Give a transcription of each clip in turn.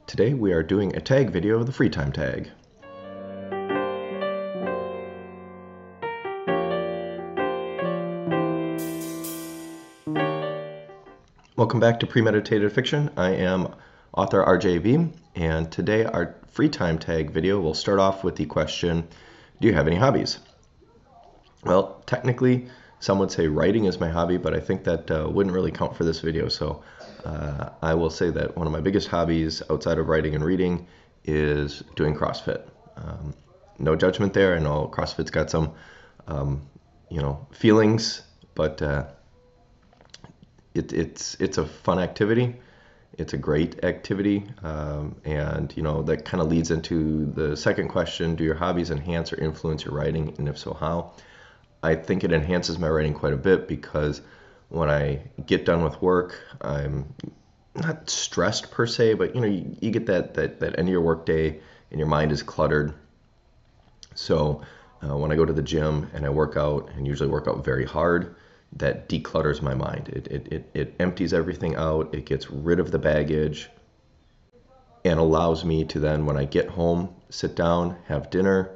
Today we are doing a tag video of the free time tag. Welcome back to Premeditated Fiction. I am author RJV, and today our free time tag video will start off with the question, do you have any hobbies? Well, technically some would say writing is my hobby, but I think that wouldn't really count for this video, so I will say that one of my biggest hobbies outside of writing and reading is doing CrossFit. No judgment there. I know CrossFit's got some, feelings, but it's a fun activity. It's a great activity, and that kind of leads into the second question: do your hobbies enhance or influence your writing, and if so, how? I think it enhances my writing quite a bit because when I get done with work, I'm not stressed per se, but you get that end of your work day and your mind is cluttered. So when I go to the gym and I work out, and usually work out very hard, that declutters my mind. It empties everything out. It gets rid of the baggage and allows me to then, when I get home, sit down, have dinner.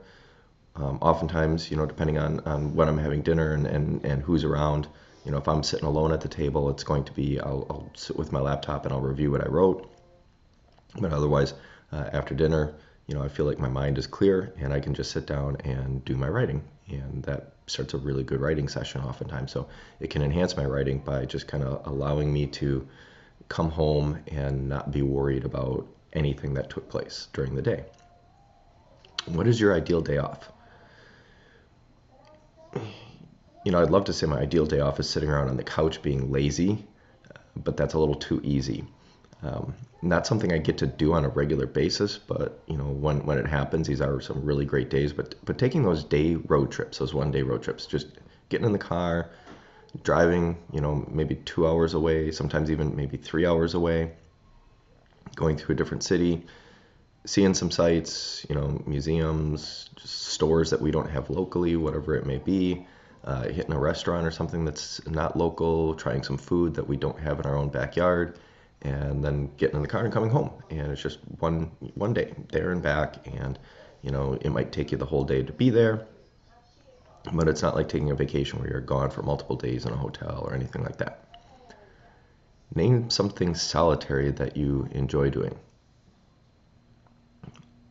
Oftentimes, depending on when I'm having dinner and who's around, if I'm sitting alone at the table, it's going to be, I'll sit with my laptop and I'll review what I wrote. But otherwise, after dinner, I feel like my mind is clear and I can just sit down and do my writing. And that starts a really good writing session oftentimes. So it can enhance my writing by just kind of allowing me to come home and not be worried about anything that took place during the day. What is your ideal day off? I'd love to say my ideal day off is sitting around on the couch being lazy, but that's a little too easy. Not something I get to do on a regular basis, but when it happens, these are some really great days. But taking those day road trips, those one-day road trips, just getting in the car, driving, maybe 2 hours away, sometimes even maybe 3 hours away, going to a different city, seeing some sights, museums, just stores that we don't have locally, whatever it may be, hitting a restaurant or something that's not local, trying some food that we don't have in our own backyard, and then getting in the car and coming home. And it's just one day there and back, and it might take you the whole day to be there, but it's not like taking a vacation where you're gone for multiple days in a hotel or anything like that. Name something solitary that you enjoy doing.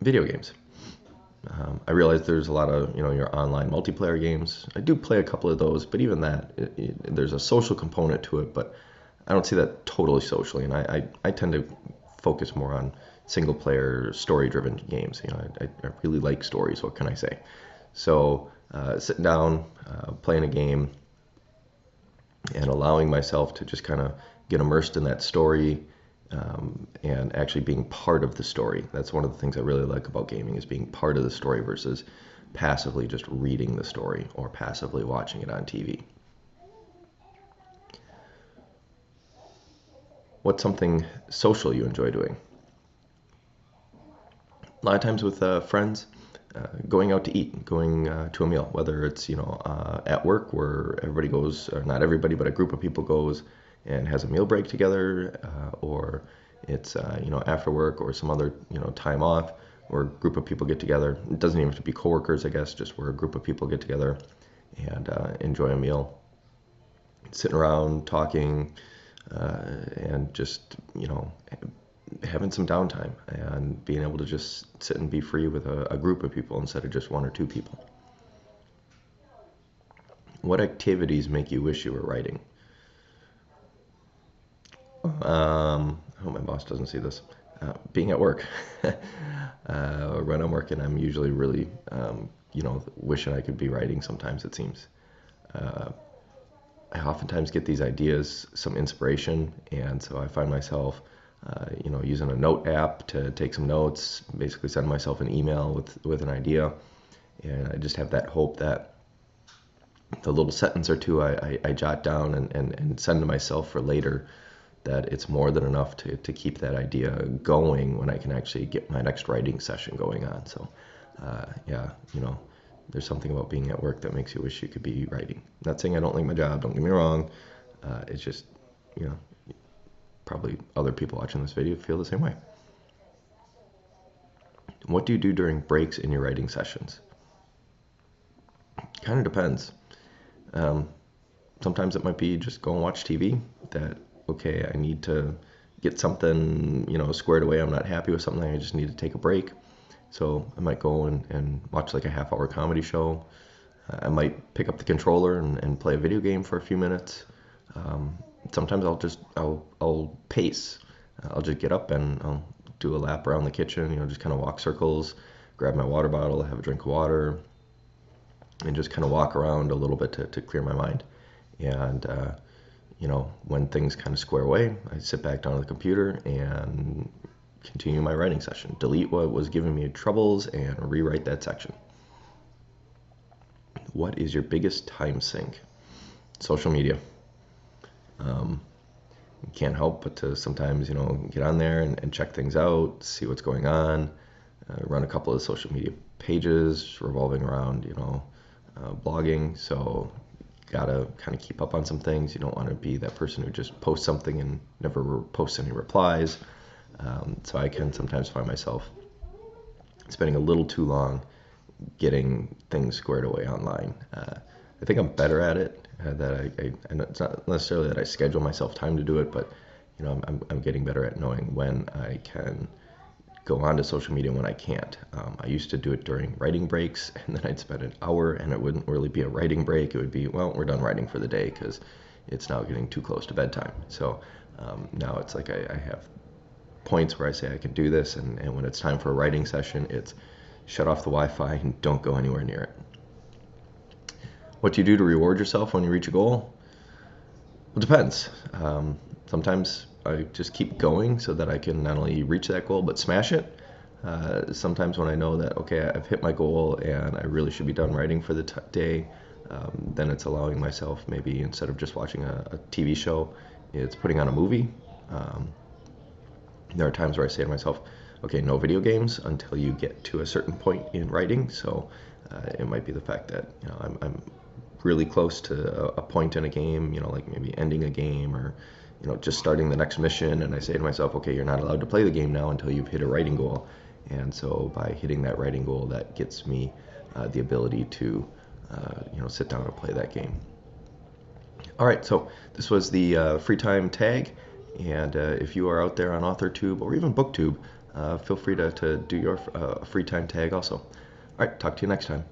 Video games. I realize there's a lot of your online multiplayer games. I do play a couple of those, but even that, there's a social component to it, but I don't see that totally socially, and I tend to focus more on single player story driven games. I really like stories, what can I say? So sitting down, playing a game, and allowing myself to just kind of get immersed in that story, and actually being part of the story. That's one of the things I really like about gaming, is being part of the story versus passively just reading the story or passively watching it on TV. What's something social you enjoy doing? A lot of times with friends, going out to eat, going to a meal, whether it's at work where everybody goes, or not everybody, but a group of people goes and has a meal break together, or it's after work or some other time off where a group of people get together. It doesn't even have to be coworkers, I guess, just where a group of people get together and enjoy a meal, sitting around talking, and just having some downtime and being able to just sit and be free with a group of people instead of just one or two people. What activities make you wish you were writing? I hope my boss doesn't see this. Being at work. When I'm working, I'm usually really, wishing I could be writing sometimes, it seems. I oftentimes get these ideas, some inspiration, and so I find myself, using a note app to take some notes, basically send myself an email with an idea, and I just have that hope that the little sentence or two I jot down and send to myself for later, that it's more than enough to keep that idea going when I can actually get my next writing session going on. So, there's something about being at work that makes you wish you could be writing. Not saying I don't like my job, don't get me wrong. It's just, probably other people watching this video feel the same way. What do you do during breaks in your writing sessions? Kind of depends. Um, Sometimes it might be just go and watch TV. That, okay, I need to get something, squared away. I'm not happy with something. I just need to take a break. So I might go and watch like a half-hour comedy show. I might pick up the controller and play a video game for a few minutes. Sometimes I'll pace. I'll just get up and I'll do a lap around the kitchen, just kind of walk circles, grab my water bottle, have a drink of water, and just kind of walk around a little bit to clear my mind. And, when things kind of square away, I sit back down to the computer and continue my writing session. Delete what was giving me troubles and rewrite that section. What is your biggest time sink? Social media. Can't help but to sometimes, get on there and check things out, see what's going on, run a couple of social media pages revolving around, blogging. So gotta kind of keep up on some things. You don't want to be that person who just posts something and never posts any replies. So I can sometimes find myself spending a little too long getting things squared away online. I think I'm better at it. And it's not necessarily that I schedule myself time to do it, but I'm getting better at knowing when I can go onto social media and when I can't. I used to do it during writing breaks, and then I'd spend an hour, and it wouldn't really be a writing break. It would be, well, we're done writing for the day because it's now getting too close to bedtime. So now it's like I have points where I say I can do this, and when it's time for a writing session, it's shut off the Wi-Fi and don't go anywhere near it. What do you do to reward yourself when you reach a goal? Well, it depends. Sometimes I just keep going so that I can not only reach that goal, but smash it. Sometimes when I know that, okay, I've hit my goal and I really should be done writing for the day, then it's allowing myself, maybe instead of just watching a TV show, it's putting on a movie. There are times where I say to myself, okay, no video games until you get to a certain point in writing. So it might be the fact that I'm really close to a point in a game, like maybe ending a game or just starting the next mission, and I say to myself, okay, you're not allowed to play the game now until you've hit a writing goal. And so by hitting that writing goal, that gets me the ability to sit down and play that game. All right, so this was the free time tag, and if you are out there on AuthorTube or even BookTube, feel free to do your free time tag also. All right, talk to you next time.